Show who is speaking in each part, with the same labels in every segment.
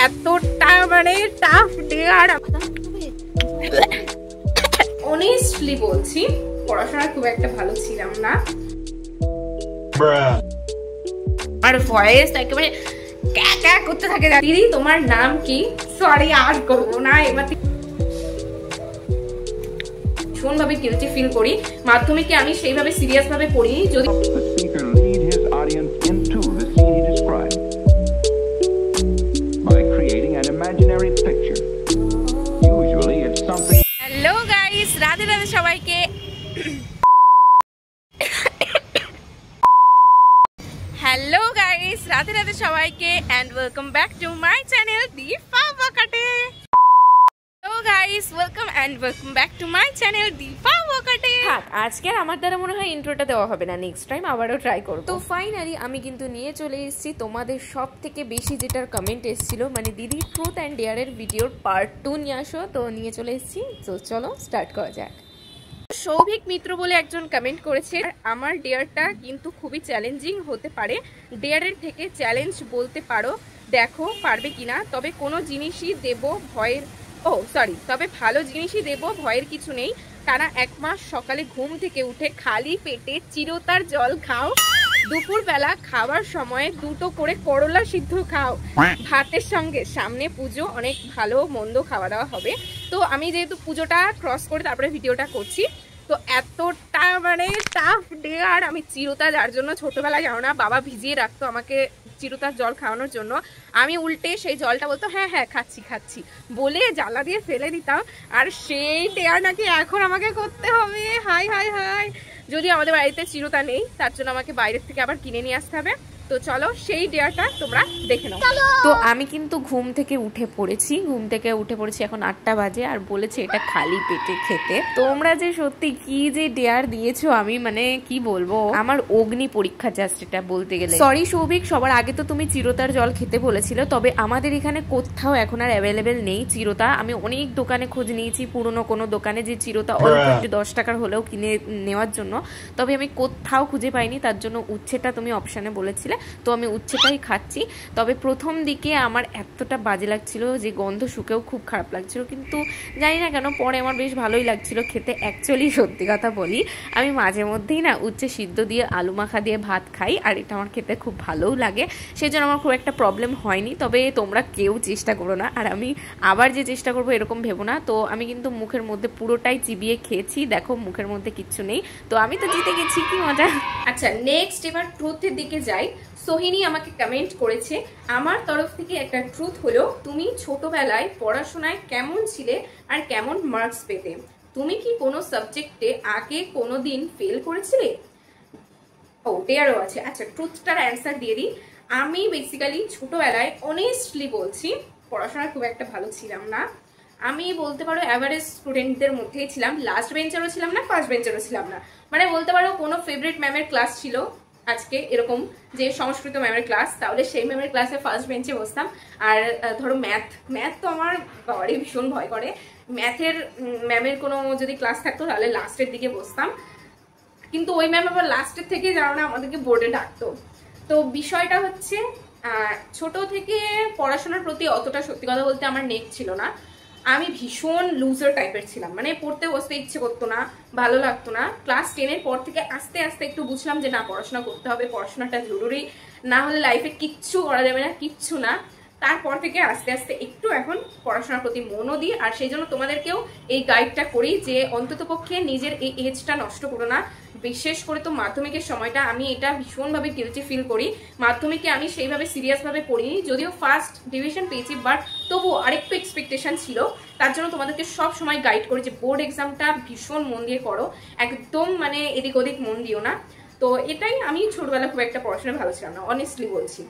Speaker 1: এতটা মানে tough day. আর honestly বলছি পড়াশোনা খুব একটা ভালো ছিলাম না, আর ভয়েস একেবারে ক্যাকা করতে থাকে। দিদি তোমার নাম কি? সরি আর করবো না। এবার ভীষণ ভাবে গিলটি ফিল করি। মাধ্যমিকে আমি সেইভাবে সিরিয়াস ভাবে পড়িনি। যদি হ্যালো গাইস, রাধে রাধে সবাইকে। হ্যালো গাইস, রাধে রাধে সবাইকে and welcome back to my channel Dipa Bakate. Hello guys, welcome and welcome back to my channel Dipa Bakate. আজকে আর আমার দ্বারা মনে হয় ইন্ট্রোটা দেওয়া হবে না, নেক্সট টাইম আবারও ট্রাই করব। তো ফাইনালি আমি কিন্তু নিয়ে চলে এসেছি তোমাদের সব থেকে বেশি যেটার কমেন্ট এসেছিল, মানে দিদি ট্রুথ অ্যান্ড ডেয়ারের ভিডিওর পার্ট 2 নিয়ে আসো। তো নিয়ে চলে এসেছি, তো চলো স্টার্ট করা যাক। সৌভিক মিত্র বলে একজন কমেন্ট করেছে, আমার ডেয়ারটা কিন্তু খুবই চ্যালেঞ্জিং হতে পারে। ডেয়ারের থেকে চ্যালেঞ্জ বলতে পারো, দেখো পারবে কিনা। তবে কোনো জিনিসই দেব ভয়ের, তবে ভালো জিনিসই দেব, ভয়ের কিছু নেই। টানা 1 মাস সকালে ঘুম থেকে উঠে খালি পেটে চিরতার জল খাও। দুপুর বেলা খাওয়ার সময় 2টো করে করলা সিদ্ধ খাও। ভাতের সঙ্গে সামনে পুজো, অনেক ভালো মন্দ খাওয়া দাওয়া হবে। তো আমি যেহেতু পুজোটা ক্রস করে তারপরে ভিডিওটা করছি, তো এতটা মানে টাফ ডে। আর আমি চিরতা, যার জন্য ছোটবেলায় জানো না বাবা ভিজিয়ে রাখতো আমাকে চিরতার জল খাওয়ানোর জন্য, আমি উল্টে সেই জলটা বলতো হ্যাঁ হ্যাঁ খাচ্ছি খাচ্ছি বলে জ্বালা দিয়ে ফেলে দিতাম। আর সেই ডেয়ার নাকি এখন আমাকে করতে হবে। হাই হাই হাই, যদি আমাদের বাড়িতে চিরতা নেই তার জন্য আমাকে বাইরের থেকে আবার কিনে নিয়ে আসতে হবে। তো চলো সেই ডেয়ারটা তোমরা দেখে নাও। তো আমি কিন্তু ঘুম থেকে উঠে পড়েছি এখন 8টা বাজে, আর বলেছে এটা খালি পেটে খেতে। তোমরা যে সত্যি কি যে ডেয়ার দিয়েছো, আমি মানে কি বলবো, আমার অগ্নি পরীক্ষা জাস্ট এটা বলতে গেলে। সরি সৌভিক, সবার আগে তো তুমি চিরতার জল খেতে বলেছিল, তবে আমাদের এখানে কোথাও এখন আর অ্যাভেলেবেল নেই চিরতা। আমি অনেক দোকানে খোঁজ নিয়েছি, পুরনো কোনো দোকানে যে চিরতা অল্প একটু 10 টাকার হলেও কিনে নেওয়ার জন্য, তবে আমি কোথাও খুঁজে পাইনি। তার জন্য উচ্ছেটা তুমি অপশানে বলেছিলে, তো আমি উচ্ছেটাই খাচ্ছি। তবে প্রথম দিকে আমার এতটা বাজে লাগছিল যে গন্ধ শুকেও খুব খারাপ লাগছিল, কিন্তু জানি না কেন পরে আমার বেশ ভালোই লাগছিল খেতে। অ্যাকচুয়ালি সত্যি কথা বলি, আমি মাঝে মধ্যেই না উচ্ছে সিদ্ধ দিয়ে আলু মাখা দিয়ে ভাত খাই, আর এটা আমার খেতে খুব ভালোও লাগে, সেই জন্য আমার খুব একটা প্রবলেম হয়নি। তবে তোমরা কেউ চেষ্টা করো না, আর আমি আবার যে চেষ্টা করবো এরকম ভেবো না। তো আমি কিন্তু মুখের মধ্যে পুরোটাই চিবিয়ে খেয়েছি, দেখো মুখের মধ্যে কিচ্ছু নেই। তো আমি তো জিতে গেছি, কি মজা। আচ্ছা নেক্সট এবার ট্রুথের দিকে যাই। সোহিনী আমাকে কমেন্ট করেছে, আমার তরফ থেকে একটা ট্রুথ হলো, তুমি ছোটবেলায় পড়াশোনায় কেমন ছিলে আর কেমন মার্কস পেতে? তুমি কি কোনো সাবজেক্টে আগে কোনো দিন ফেল করেছিলে? ডেয়ারও আছে। আচ্ছা ট্রুথটার অ্যান্সার দিয়ে দিই। আমি বেসিক্যালি ছোটবেলায় অনেস্টলি বলছি পড়াশোনা খুব একটা ভালো ছিলাম না। আমি বলতে পারো অ্যাভারেজ স্টুডেন্টদের মধ্যেই ছিলাম, লাস্ট বেঞ্চেরও ছিলাম না, ফার্স্ট বেঞ্চেরও ছিলাম না। মানে বলতে পারো কোনো ফেভারিট ম্যামের ক্লাস ছিল আজকে এরকম যে সংস্কৃত ম্যামের ক্লাস, তাহলে সেই ম্যামের ক্লাসে ফার্স্ট বেঞ্চে বসতাম। আর ধরো ম্যাথ তো আমার বাবারই ভীষণ ভয় করে, ম্যাথের ম্যামের কোনো যদি ক্লাস থাকতো তাহলে লাস্টের দিকে বসতাম, কিন্তু ওই ম্যাম আবার লাস্টের থেকে জানো না আমাদেরকে বোর্ডে ডাকতো। তো বিষয়টা হচ্ছে ছোট থেকে পড়াশোনার প্রতি অতটা সত্যি কথা বলতে আমার নেক ছিল না। আমি ভীষণ লুজার টাইপের ছিলাম, মানে পড়তে বসতে ইচ্ছে করতো না, ভালো লাগতো না। ক্লাস 10-এর পর থেকে আস্তে আস্তে একটু বুঝলাম যে না পড়াশোনা করতে হবে, পড়াশোনাটা জরুরি, না হলে লাইফে কিচ্ছু করা যাবে না, কিচ্ছু না। তারপর থেকে আস্তে আস্তে একটু এখন পড়াশোনার প্রতি মনও দিই। আর সেই জন্য তোমাদেরকেও এই গাইডটা করি যে অন্ততপক্ষে নিজের এই এজটা নষ্ট করো না। বিশেষ করে তো মাধ্যমিকের সময়টা আমি এটা ভীষণভাবে গিলটি ফিল করি। মাধ্যমিকে আমি সেইভাবে সিরিয়াসভাবে পড়িনি, যদিও ফার্স্ট ডিভিশন পেয়েছি, বাট তবুও আরেকটু এক্সপেকটেশন ছিল। তার জন্য তোমাদেরকে সব সময় গাইড করি যে বোর্ড এক্সামটা ভীষণ মন দিয়ে করো, একদম মানে এদিক ওদিক মন দিও না। তো এটাই, আমি ছোটবেলা খুব একটা পড়াশোনা ভালো ছিলাম না, অনেস্টলি বলছি।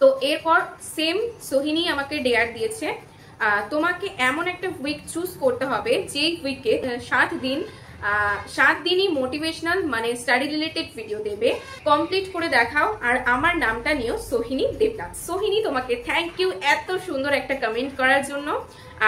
Speaker 1: তো এরপর সেম সোহিনী আমাকে ডেয়ার দিয়েছে, তোমাকে এমন একটা উইক চুজ করতে হবে যেই উইকে 7 দিনই মোটিভেশনাল মানে স্টাডি রিলেটেড ভিডিও দেবে, কমপ্লিট করে দেখাও, আর আমার নামটা নিও সোহিনী দেবনাথ। সোহিনী তোমাকে থ্যাংক ইউ এত সুন্দর একটা কমেন্ট করার জন্য।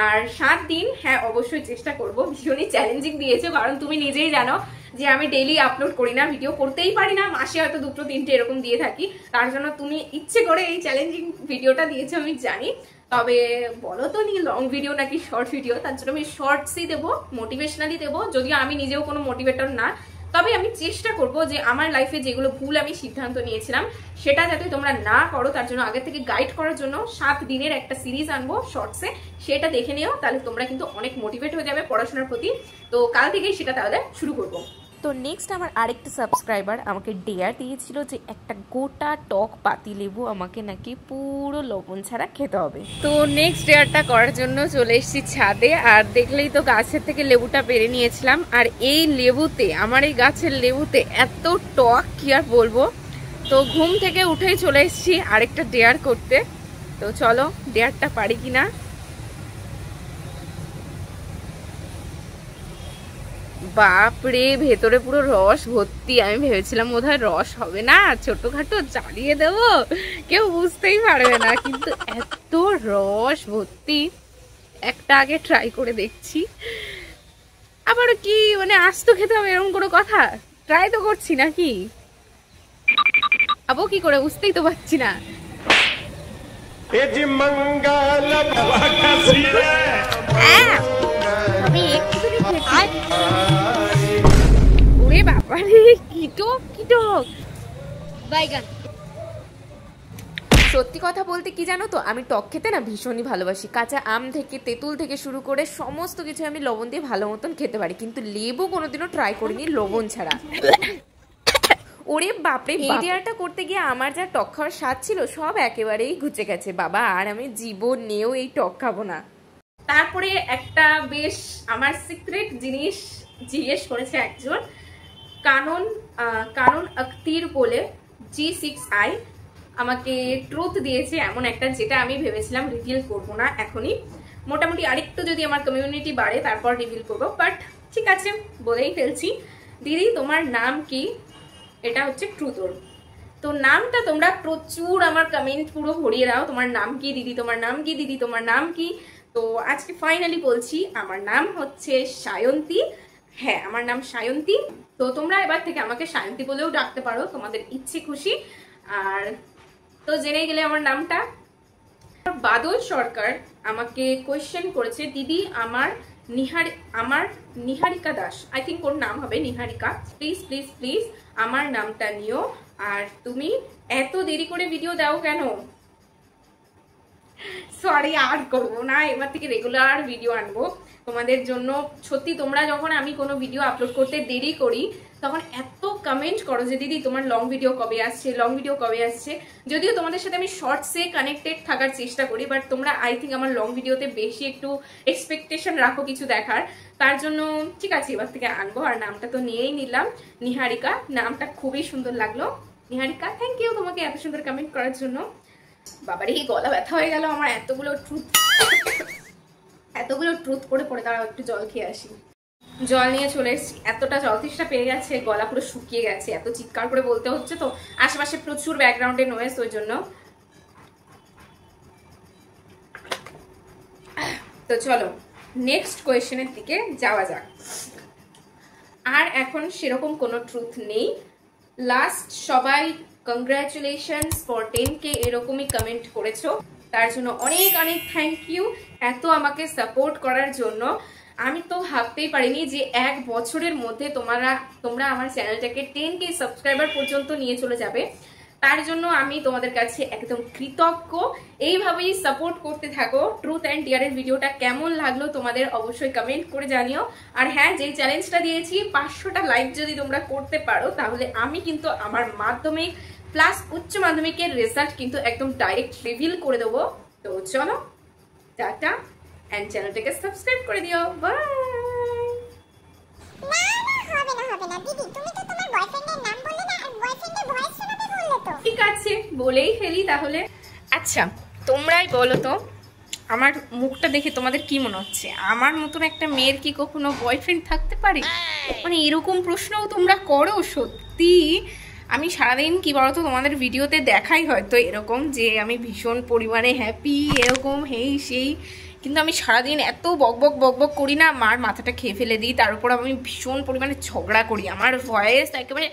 Speaker 1: আর 7 দিন, হ্যাঁ অবশ্যই চেষ্টা করব, ভীষণই চ্যালেঞ্জিং দিয়েছে, কারণ তুমি নিজেই জানো যে আমি ডেইলি আপলোড করি না, ভিডিও করতেই পারি না, মাসে হয়তো 2-3টে এরকম দিয়ে থাকি। তার জন্য তুমি ইচ্ছে করে এই চ্যালেঞ্জিং ভিডিওটা দিয়েছো আমি জানি, তবে বলো তো নি লং ভিডিও নাকি শর্ট ভিডিও, তার জন্য আমি শর্টসই দেবো, মোটিভেশনালি দেবো। যদিও আমি নিজেও কোনো মোটিভেটর না, তবে আমি চেষ্টা করব যে আমার লাইফে যেগুলো ভুল আমি সিদ্ধান্ত নিয়েছিলাম সেটা যাতে তোমরা না করো, তার জন্য আগে থেকে গাইড করার জন্য 7 দিনের একটা সিরিজ আনবো শর্টসে, সেটা দেখে নিও, তাহলে তোমরা কিন্তু অনেক মোটিভেট হয়ে যাবে পড়াশোনার প্রতি। তো কাল থেকেই সেটা তাহলে শুরু করবো। তো নেক্সট আমার আরেকটা সাবস্ক্রাইবার আমাকে ডেয়ার দিয়েছিল যে একটা গোটা টক পাতি লেবু আমাকে নাকি পুরো লবণ ছাড়া খেতে হবে। তো নেক্সট ডেয়ারটা করার জন্য চলে এসেছি ছাদে, আর দেখলেই তো গাছের থেকে লেবুটা পেরে নিয়েছিলাম। আর এই লেবুতে, আমার এই গাছের লেবুতে এত টক কি আর বলবো। তো ঘুম থেকে উঠেই চলে এসেছি আরেকটা ডেয়ার করতে। তো চলো ডেয়ারটা পারি কিনা। বাপরে, ভেতরে পুরো রস ভর্তি। আমি ভেবেছিলাম বোধহয় রস হবে না, ছোটখাটো চালিয়ে দেবো, কেউ বুঝতেই পারবে না, কিন্তু এত রস ভর্তি। একটা আগে ট্রাই করে দেখছি, আবার কি মানে আস্ত খেতে হবে এরকম কোনো কথা? ট্রাই তো করছি নাকি, আবো কি করে বুঝতেই তো পারছি না। আমি একটুখানি ওরে বাবারে, কি টক কি টক বাইগান। সত্যি কথা বলতে কি জানো তো, আমি টক খেতে না ভীষণই ভালোবাসি। কাঁচা আম থেকে তেঁতুল থেকে শুরু করে সমস্ত কিছু আমি লবণ দিয়ে ভালো মতন খেতে পারি, কিন্তু লেবু কোনোদিনও ট্রাই করিনি লবণ ছাড়া। ওরে বাপরে, এই ডেয়ারটা করতে গিয়ে আমার যা টক খাওয়ার স্বাদ ছিল সব একেবারেই ঘুচে গেছে বাবা, আর আমি জীবনেও এই টক খাবো না। তারপরে একটা বেশ আমার সিক্রেট জিনিস জিজ্ঞেস করেছে একজন, কানন আখতির বলে G6i আমাকে ট্রুথ দিয়েছে এমন একটা, যেটা আমি ভেবেছিলাম রিভিল করবো না এখনই, মোটামুটি আরেকটু যদি আমার কমিউনিটি বাড়ে তারপর রিভিল করবো, বাট ঠিক আছে বলেই ফেলছি। দিদি তোমার নাম কি? এটা হচ্ছে ট্রুথ ওর। তো নামটা তোমরা প্রচুর আমার কমেন্ট পুরো ভরিয়ে দাও, তোমার নাম কি দিদি, তোমার নাম কি দিদি, তোমার নাম কি। তো আজকে ফাইনালি বলছি, আমার নাম হচ্ছে সায়ন্তী। হ্যাঁ, আমার নাম সায়ন্তী। তো তোমরা এবার থেকে আমাকে সায়ন্তী বলেও ডাকতে পারো, তোমাদের ইচ্ছে খুশি। আর তো জেনে গেলে আমার নামটা। বাদল সরকার আমাকে কোয়েশ্চেন করেছে, দিদি আমার নিহারিকা দাস, আই থিঙ্ক ওর নাম হবে নিহারিকা, প্লিজ প্লিজ প্লিজ আমার নামটা নিও। আর তুমি এত দেরি করে ভিডিও দাও কেন? সরি, আর করবো না, এবার থেকে রেগুলার ভিডিও আনবো তোমাদের জন্য। সত্যি তোমরা যখন আমি কোনো ভিডিও আপলোড করতে দেরি করি তখন এত কমেন্ট করো যে দিদি তোমার লং ভিডিও কবে আসছে, লং ভিডিও কবে আসছে। যদিও তোমাদের সাথে আমি শর্টসে কানেক্টেড থাকার চেষ্টা করি, বাট তোমরা আই থিঙ্ক আমার লং ভিডিওতে বেশি একটু এক্সপেকটেশন রাখো কিছু দেখার, তার জন্য ঠিক আছে এবার থেকে আনবো। আর নামটা তো নিয়েই নিলাম, নিহারিকা, নামটা খুবই সুন্দর লাগলো। নিহারিকা, থ্যাংক ইউ তোমাকে এত সুন্দর কমেন্ট করার জন্য। বাবারে, এই গলা ব্যথা হয়ে গেল আমার, এতগুলো ট্রুথ করে পড়ে। তারা একটু জল খেয়ে আসি। জল নিয়ে চলে এসেছি, এতটা জল তৃষ্ণা পেয়ে গেছে, গলা পুরো শুকিয়ে গেছে, এত চিৎকার করে বলতে হচ্ছে, তো আশেপাশে প্রচুর ব্যাকগ্রাউন্ডে নয়েজ, ওই জন্য। তো চলো নেক্সট কোয়েশ্চেনের দিকে যাওয়া যাক। আর এখন সেরকম কোনো ট্রুথ নেই। লাস্ট সবাই কংগ্রাচুলেশনস ফর 10K এরকমই কমেন্ট করেছো, তার জন্য অনেক অনেক থ্যাংক ইউ এত আমাকে সাপোর্ট করার জন্য। আমি তো ভাবতেই পারিনি যে 1 বছরের মধ্যে তোমরা আমার চ্যানেলটাকে 10K সাবস্ক্রাইবার পর্যন্ত নিয়ে চলে যাবে, তার জন্য আমি তোমাদের কাছে একদম কৃতজ্ঞ। এইভাবেই সাপোর্ট করতে থাকো। ট্রুথ অ্যান্ড ডিয়ারের ভিডিওটা কেমন লাগলো তোমাদের অবশ্যই কমেন্ট করে জানিও। আর হ্যাঁ, যেই চ্যালেঞ্জটা দিয়েছি 500টা লাইক যদি তোমরা করতে পারো তাহলে আমি কিন্তু আমার মাধ্যমিক প্লাস উচ্চ মাধ্যমিকের রেজাল্ট কিন্তু একদম ডাইরেক্ট রিভিল করে দেবো। তো চলো টাটা, এন্ড চ্যানেলটাকে সাবস্ক্রাইব করে দিও। বাই। ঠিক আছে, বলেই ফেলি তাহলে। আচ্ছা, তোমরাই বলো তো, আমার মুখটা দেখে তোমাদের কি মনে হচ্ছে? আমার মতন একটা মেয়ের কি কখনো বয়ফ্রেন্ড থাকতে পারে? মানে এরকম প্রশ্নও তোমরা করো? সত্যি আমি সারাদিন কি বলতো তোমাদের ভিডিওতে দেখাই হয়তো এরকম যে আমি ভীষণ পরিমাণে হ্যাপি, এরকম হেই সেই, কিন্তু আমি সারাদিন এত বকবক বকবক করি না, মার মাথাটা খেয়ে ফেলে দিই। তার উপর আমি ভীষণ পরিমাণে ঝগড়া করি, আমার ভয়েস একেবারে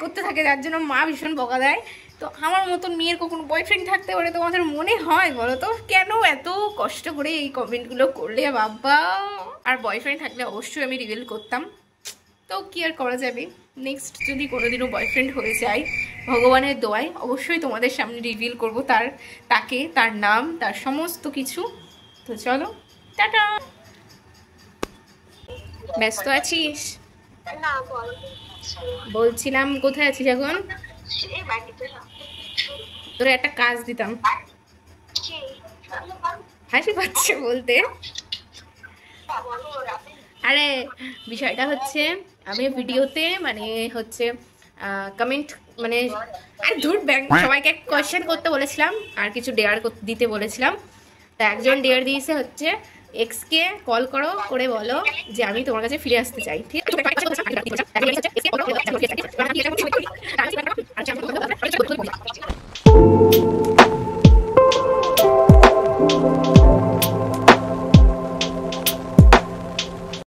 Speaker 1: করতে থাকে, যার জন্য মা ভীষণ বকা দেয়। তো আমার মতন মেয়ের কখনো বয়ফ্রেন্ড থাকতে পারে তোমাদের মনে হয় বলো তো? কেন এত কষ্ট করে এই কমেন্টগুলো করলে বাবা? আর বয়ফ্রেন্ড থাকলে অবশ্যই আমি রিভিল করতাম, তো কি আর করা যাবে। নেক্সট যদি কোনোদিনও বয়ফ্রেন্ড হয়ে যায়, ভগবানের দোয়ায় অবশ্যই তোমাদের সামনে রিভিল করব তাকে, তার নাম, তার সমস্ত কিছু। তো চলো টাটা। ব্যস্ত আছিস? বলছিলাম কোথায় আছিস এখন? তোর একটা কাজ দিতাম। হাসি পাচ্ছে বলতে? আরে বিষয়টা হচ্ছে, আমি ভিডিওতে মানে হচ্ছে কমেন্ট মানে আর ধুর সবাইকে কোয়েশ্চেন করতে বলেছিলাম আর কিছু ডেয়ার দিতে বলেছিলাম। তা একজন ডেয়ার দিয়েছে হচ্ছে এক্সকে কল করো, করে বলো যে আমি তোমার কাছে ফিরে আসতে চাই, ঠিক আছে?